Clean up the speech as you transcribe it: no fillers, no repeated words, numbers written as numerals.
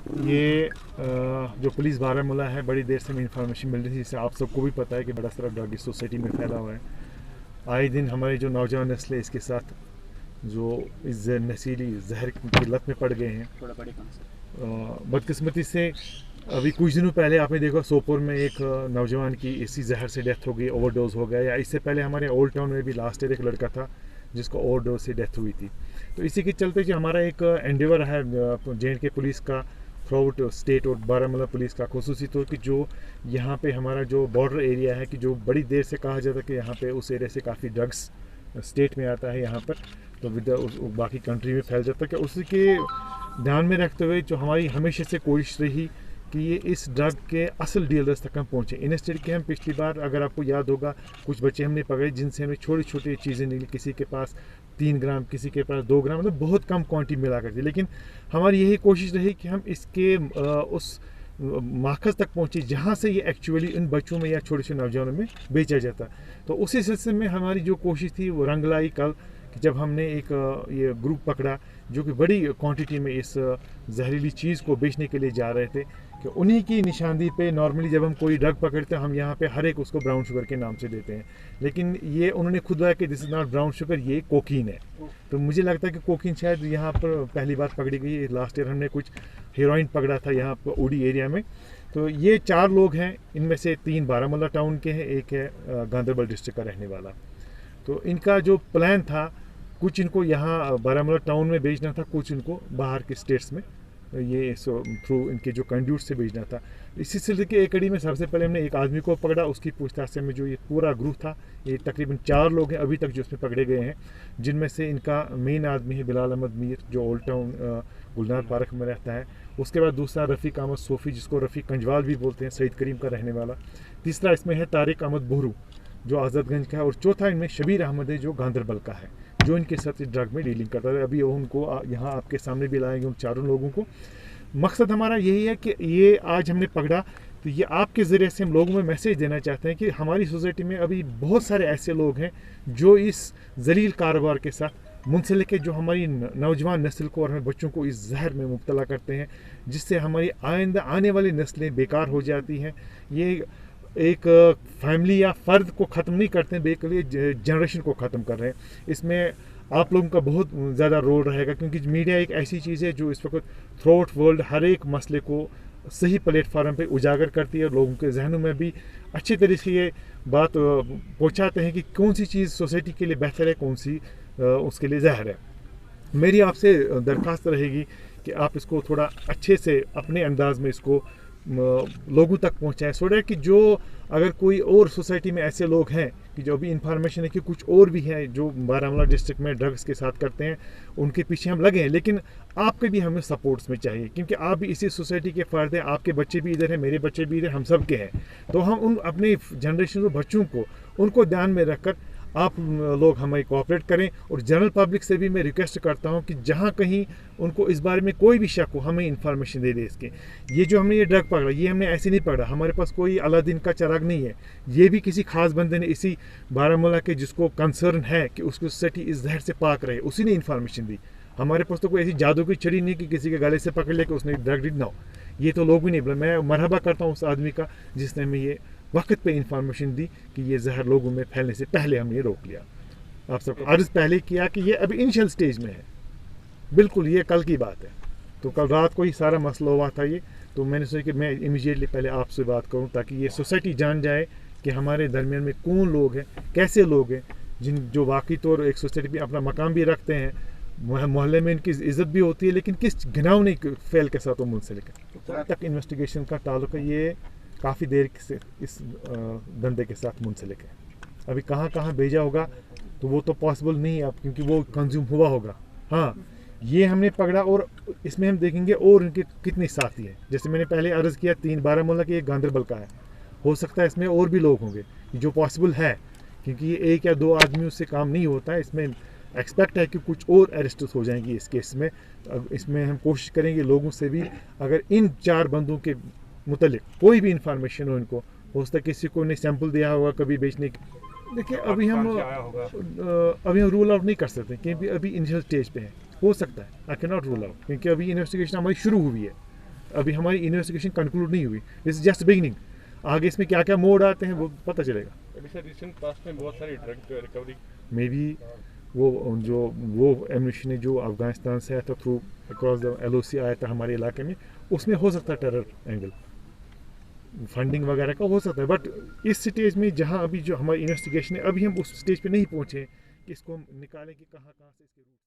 ये जो पुलिस बारामूला है, बड़ी देर से हमें इंफॉर्मेशन मिल रही थी, जिससे आप सबको भी पता है कि बड़ा सारा ड्रग इस सोसाइटी में फैला हुआ है। आए दिन हमारे जो नौजवान नस्ल है इसके साथ जो इस नशीली जहर की लत में पड़ गए हैं। बदकिस्मती से अभी कुछ दिनों पहले आपने देखा सोपोर में एक नौजवान की इसी जहर से डेथ हो गई, ओवरडोज हो गया। या इससे पहले हमारे ओल्ड टाउन में भी लास्ट ईयर एक लड़का था जिसको ओवरडोज से डेथ हुई थी। तो इसी के चलते जो हमारा एक एंडेवर है J&K पुलिस का थ्रू आउट स्टेट और बारामूला पुलिस का खुसूसी तौर कि जो यहाँ पे हमारा जो बॉर्डर एरिया है कि जो बड़ी देर से कहा जाता है कि यहाँ पे उस एरिया से काफ़ी ड्रग्स स्टेट में आता है यहाँ पर, तो बाकी कंट्री में फैल जाता है। कि उसी के ध्यान में रखते हुए जो हमारी हमेशा से कोशिश रही कि ये इस ड्रग के असल डीलर्स तक हम पहुँचे। इंस्टेड के हम पिछली बार अगर आपको याद होगा कुछ बच्चे हमने पकड़े जिनसे हमें छोटी छोटी चीज़ें निकली, किसी के पास 3 ग्राम, किसी के पास 2 ग्राम, मतलब बहुत कम क्वांटिटी मिला करती। लेकिन हमारी यही कोशिश रही कि हम इसके उस मार्कस तक पहुँचे जहाँ से ये एक्चुअली इन बच्चों में या छोटे छोटे नौजवानों में बेचा जाता। तो उसी सिलसिले में हमारी जो कोशिश थी वो रंग लाई कल कि जब हमने एक ये ग्रुप पकड़ा जो कि बड़ी क्वांटिटी में इस जहरीली चीज़ को बेचने के लिए जा रहे थे। कि उन्हीं की निशानदी पे नॉर्मली जब हम कोई ड्रग पकड़ते हैं हम यहाँ पे हर एक उसको ब्राउन शुगर के नाम से देते हैं, लेकिन ये उन्होंने खुद बताया कि this is not brown sugar, ये कोकीन है। तो मुझे लगता है कि कोकीन शायद यहाँ पर पहली बार पकड़ी गई है। लास्ट ईयर हमने कुछ हेरोइन पकड़ा था यहाँ पर उड़ी एरिया में। तो ये 4 लोग हैं, इनमें से 3 बारामूला टाउन के हैं, एक है गांधरबल डिस्ट्रिक्ट का रहने वाला। तो इनका जो प्लान था कुछ इनको यहाँ बारामूला टाउन में बेचना था, कुछ इनको बाहर के स्टेट्स में ये थ्रू इनके जो कंड्यूट से भेजना था। इसी सिलसिले के एक कड़ी में सबसे पहले हमने एक आदमी को पकड़ा, उसकी पूछताछ से में जो ये पूरा ग्रुप था, ये तकरीबन 4 लोग हैं अभी तक जो उसमें पकड़े गए हैं, जिनमें से इनका मेन आदमी है बिलाल अहमद मीर जो ओल्ड टाउन गुलनार पार्क में रहता है। उसके बाद दूसरा रफ़ीक अहमद सोफ़ी जिसको रफ़ीक कंजवाल भी बोलते हैं, सईद करीम का रहने वाला। तीसरा इसमें है तारिक अहमद बोहरू जो आज़ादगंज का है, और चौथा इनमें शबीर अहमद है जो गांधरबल का है, जो इनके साथ इस ड्रग में डीलिंग करता है। अभी उनको यहाँ आपके सामने भी लाएंगे उन 4 लोगों को। मकसद हमारा यही है कि ये आज हमने पकड़ा तो ये आपके ज़रिए से हम लोगों में मैसेज देना चाहते हैं कि हमारी सोसाइटी में अभी बहुत सारे ऐसे लोग हैं जो इस जलील कारोबार के साथ मुंसलिक है, जो हमारी नौजवान नस्ल को और हमारे बच्चों को इस जहर में मुब्तला करते हैं, जिससे हमारी आइंदा आने वाली नस्लें बेकार हो जाती हैं। ये एक फैमिली या फ़र्द को ख़त्म नहीं करते हैं, बल्कि जनरेशन को ख़त्म कर रहे हैं। इसमें आप लोगों का बहुत ज़्यादा रोल रहेगा, क्योंकि मीडिया एक ऐसी चीज़ है जो इस वक्त थ्रू आउट वर्ल्ड हर एक मसले को सही प्लेटफार्म पे उजागर करती है, और लोगों के जहनों में भी अच्छी तरीके से ये बात पहुंचाते हैं कि कौन सी चीज़ सोसाइटी के लिए बेहतर है, कौन सी उसके लिए जहर है। मेरी आपसे दरख्वास्त रहेगी कि आप इसको थोड़ा अच्छे से अपने अंदाज में इसको लोगों तक पहुंचाएं, सो दैट कि जो अगर कोई और सोसाइटी में ऐसे लोग हैं कि जो अभी इंफॉर्मेशन है कि कुछ और भी हैं जो बारामूला डिस्ट्रिक्ट में ड्रग्स के साथ करते हैं, उनके पीछे हम लगे हैं। लेकिन आपके भी हमें सपोर्ट्स में चाहिए, क्योंकि आप भी इसी सोसाइटी के फ़र्द हैं, आपके बच्चे भी इधर हैं, मेरे बच्चे भी इधर, हम सब के हैं। तो हम उन अपने जनरेशन के बच्चों को उनको ध्यान में रखकर आप लोग हमें कोऑपरेट करें। और जनरल पब्लिक से भी मैं रिक्वेस्ट करता हूं कि जहां कहीं उनको इस बारे में कोई भी शक हो हमें इन्फॉर्मेशन दे दे इसके। ये जो हमने ये ड्रग पकड़ा ये हमने ऐसे नहीं पकड़ा, हमारे पास कोई अलादीन का चिराग नहीं है। ये भी किसी खास बंदे ने इसी बारामूला के जिसको कंसर्न है कि उसकी सोसाइटी इस जहर से पाक रहे, उसी ने इन्फॉर्मेशन दी। हमारे पास तो कोई ऐसी जादू की छड़ी नहीं कि किसी के गले से पकड़ ले कि उसने ड्रग डिड ना हो। ये तो लोग भी नहीं बोले। मैं मरहबा करता हूँ उस आदमी का जिसने हमें ये वक्त पे इंफॉर्मेशन दी कि ये जहर लोगों में फैलने से पहले हमने रोक लिया। आप सबको अर्ज पहले किया कि ये अभी इनिशियल स्टेज में है, बिल्कुल ये कल की बात है। तो कल रात को ही सारा मसला हुआ था ये, तो मैंने सोचा कि मैं इमीडिएटली पहले आपसे बात करूं ताकि ये सोसाइटी जान जाए कि हमारे दरमियान में कौन लोग हैं, कैसे लोग हैं, जिन जो वाकई तौर एक सोसाइटी में अपना मकाम भी रखते हैं, मोहल्ले में इनकी इज्जत भी होती है, लेकिन किस घिनौनी फेल के साथ वो मुंसलिक है। तो तक इन्वेस्टिगेशन का ताल्लुक है, ये काफ़ी देर से इस धंधे के साथ मुंसलिक है। अभी कहाँ कहाँ भेजा होगा तो वो तो पॉसिबल नहीं है अब, क्योंकि वो कंज्यूम हुआ होगा। हाँ, ये हमने पकड़ा और इसमें हम देखेंगे और इनके कितने साथी हैं। जैसे मैंने पहले अर्ज़ किया 3 बारामूला के, एक गांधरबल का है, हो सकता है इसमें और भी लोग होंगे जो पॉसिबल है, क्योंकि ये 1 या 2 आदमियों से काम नहीं होता है। इसमें एक्सपेक्ट है कि कुछ और अरेस्ट हो जाएंगी इस केस में। इसमें हम कोशिश करेंगे लोगों से भी, अगर इन 4 बंदों के मुतल्लिक कोई भी इंफॉर्मेशन हो, इनको हो सकता है किसी को ने सैंपल दिया होगा कभी बेचने की। देखिए अभी हम रूल आउट नहीं कर सकते क्योंकि अभी इनिशियल स्टेज पे है, हो सकता है। I can not rule out, क्योंकि अभी इन्वेस्टिगेशन हमारी शुरू हुई है। अभी हमारी इन्वेस्टिगेशन कंक्लूड नहीं हुई, दिस इज जस्ट बिगिनिंग। आगे इसमें क्या क्या मोड आते हैं वो पता चलेगा। अभी सर रिसेंट पास्ट में बहुत सारी ड्रग रिकवरी मे बी वो एम्यूनिशन है जो अफगानिस्तान से आया था थ्रू अक्रॉस द LOC आया था हमारे इलाके में, उसमें हो सकता है टेरर एंगल, फंडिंग वगैरह का हो सकता है। बट इस स्टेज में जहाँ अभी जो हमारी इन्वेस्टिगेशन है, अभी हम उस स्टेज पे नहीं पहुँचे कि इसको हम निकालें कि कहाँ कहाँ से इसके रूट